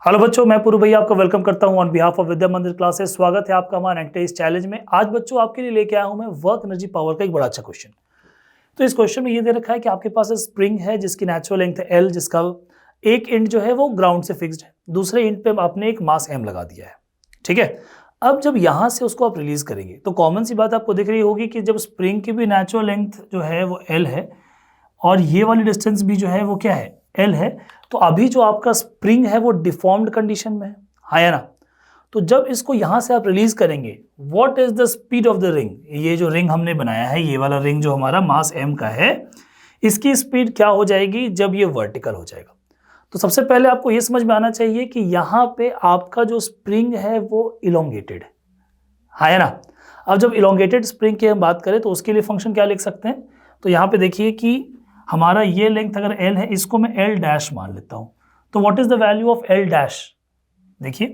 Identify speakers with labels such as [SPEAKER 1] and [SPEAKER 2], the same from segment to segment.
[SPEAKER 1] Hello बच्चों, मैं पूर्व भैया आपका वेलकम करता हूं ऑन बिहाफ ऑफ विद्या मंदिर क्लासेस। स्वागत है आपका हमारा एंटी चैलेंज में। आज बच्चों आपके लिए लेके आया हूं मैं वर्क एनर्जी पावर का एक बड़ा अच्छा क्वेश्चन। तो इस क्वेश्चन में ये दे रखा है कि आपके पास स्प्रिंग है जिसकी नेचुरल लेंथ है एल, जिसका एक एंड जो है वो ग्राउंड से फिक्स्ड है, दूसरे एंड पे आपने एक मास एम लगा दिया है। ठीक है, अब जब यहां से उसको आप रिलीज करेंगे तो कॉमन सी बात आपको दिख रही होगी कि जब स्प्रिंग की भी नेचुरल लेंथ जो है वो एल है और ये वाली डिस्टेंस भी जो है वो क्या है, एल है, तो अभी जो आपका स्प्रिंग है वो डिफॉर्म्ड कंडीशन में है, हाँ या ना। तो जब इसको यहां से आप रिलीज करेंगे, what is the speed of the ring, ये जो रिंग हमने बनाया है, ये वाला रिंग जो हमारा मास एम का है, इसकी स्पीड क्या हो जाएगी जब ये वर्टिकल हो जाएगा। तो सबसे पहले आपको ये समझ में आना चाहिए कि यहाँ पे आपका जो स्प्रिंग है वो इलोंगेटेड है, हाँ या ना। अब जब इलोंगेटेड स्प्रिंग की हम बात करें तो उसके लिए फंक्शन क्या लिख सकते हैं, तो यहाँ पे देखिए कि हमारा ये लेंथ अगर एल है, इसको मैं एल डैश मान लेता हूं। तो what is the value of L dash, देखिए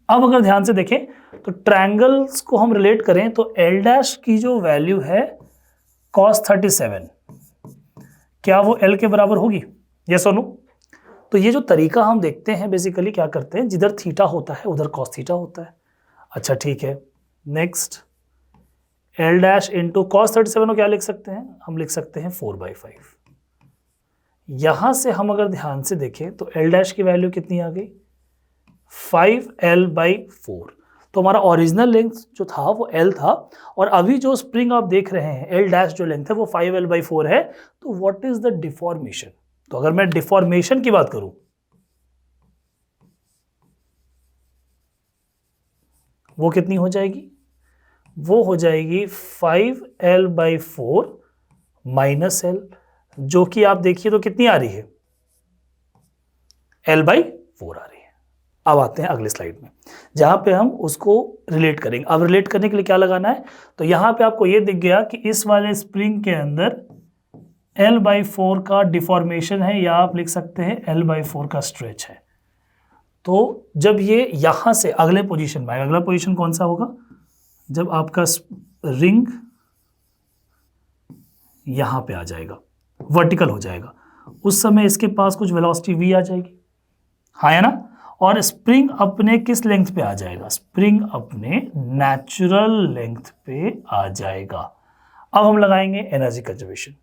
[SPEAKER 1] अब अगर ध्यान से देखें तो ट्रायंगल्स को हम रिलेट करें तो एल डैश की जो वैल्यू है cos 37, क्या वो एल के बराबर होगी, यस और नो। तो ये जो तरीका हम देखते हैं बेसिकली क्या करते हैं, जिधर थीटा होता है उधर कॉस थीटा होता है। अच्छा ठीक है, next L dash into cos 37 को क्या लिख सकते हैं, हम लिख सकते हैं 4/5। यहां से हम अगर ध्यान से देखें तो एल डैश की वैल्यू कितनी आ गई, 5L/4। तो हमारा ओरिजिनल लेंथ जो था वो L था और अभी जो स्प्रिंग आप देख रहे हैं एल डैश जो लेंथ है वो 5L/4 है। तो व्हाट इज द डिफॉर्मेशन, तो अगर मैं डिफॉर्मेशन की बात करूं वो कितनी हो जाएगी, वो हो जाएगी 5L/4 माइनस एल, जो कि आप देखिए तो कितनी आ रही है, L/4 आ रही है। अब आते हैं अगले स्लाइड में जहां पे हम उसको रिलेट करेंगे। अब रिलेट करने के लिए क्या लगाना है, तो यहां पे आपको ये दिख गया कि इस वाले स्प्रिंग के अंदर L/4 का डिफॉर्मेशन है, या आप लिख सकते हैं L/4 का स्ट्रेच है। तो जब ये यहां से अगले पोजीशन में आएगा, अगला पोजीशन कौन सा होगा, जब आपका रिंग यहां पे आ जाएगा, वर्टिकल हो जाएगा, उस समय इसके पास कुछ वेलोसिटी v आ जाएगी, हाँ या ना। और स्प्रिंग अपने किस लेंथ पे आ जाएगा, स्प्रिंग अपने नेचुरल लेंथ पे आ जाएगा। अब हम लगाएंगे एनर्जी कंजर्वेशन,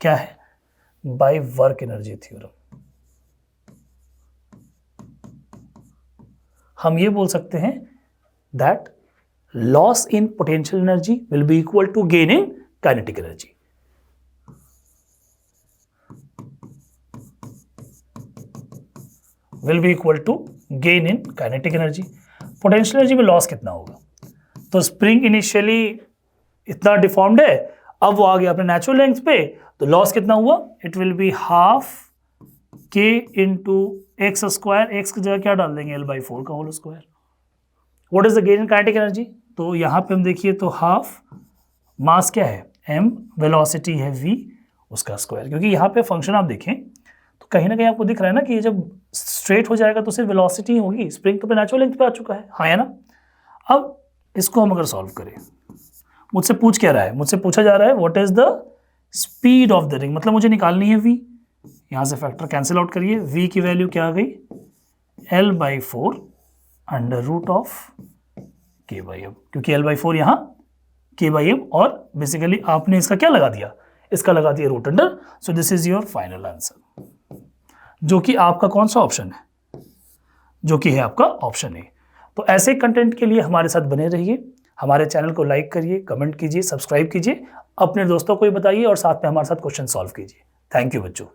[SPEAKER 1] क्या है, बाय वर्क एनर्जी थ्योरम। हम ये बोल सकते हैं that loss in potential energy will be equal to gain in kinetic energy. Will be equal to gain in kinetic energy. Potential energy में लॉस कितना होगा, तो स्प्रिंग इनिशियली इतना डिफॉर्म्ड है, अब वो आ गया अपने नेचुरल लेंथ पे, तो लॉस कितना हुआ, इट विल बी हाफ के इंटू एक्स स्क्वायर, एक्स की जगह क्या डाल देंगे L/4 का whole square. What is the gain in kinetic energy, तो यहां पे हम देखिए तो हाफ मास क्या है m, वेलोसिटी है v, उसका स्क्वायर। क्योंकि यहाँ पे फंक्शन आप देखें तो कहीं ना कहीं आपको दिख रहा है ना कि ये जब स्ट्रेट हो जाएगा तो सिर्फ वेलोसिटी ही होगी, स्प्रिंग तो पे नेचुरल लेंथ पे आ चुका है, हाँ या ना। अब इसको हम अगर सॉल्व करें, मुझसे पूछ क्या रहा है, मुझसे पूछा जा रहा है what is the speed of the ring, मतलब मुझे निकालनी है v। यहां से फैक्टर कैंसिल आउट करिए, v की वैल्यू क्या आ गई, L/4 under root of k/m, क्योंकि L/4 यहाँ k/m, और बेसिकली आपने इसका क्या लगा दिया, इसका लगा दिया root under. So this is your final answer, जो कि आपका कौन सा ऑप्शन है, जो कि है आपका ऑप्शन ए। तो ऐसे कंटेंट के लिए हमारे साथ बने रहिए, हमारे चैनल को लाइक करिए, कमेंट कीजिए, सब्सक्राइब कीजिए, अपने दोस्तों को भी बताइए और साथ में हमारे साथ क्वेश्चन सॉल्व कीजिए। थैंक यू बच्चों।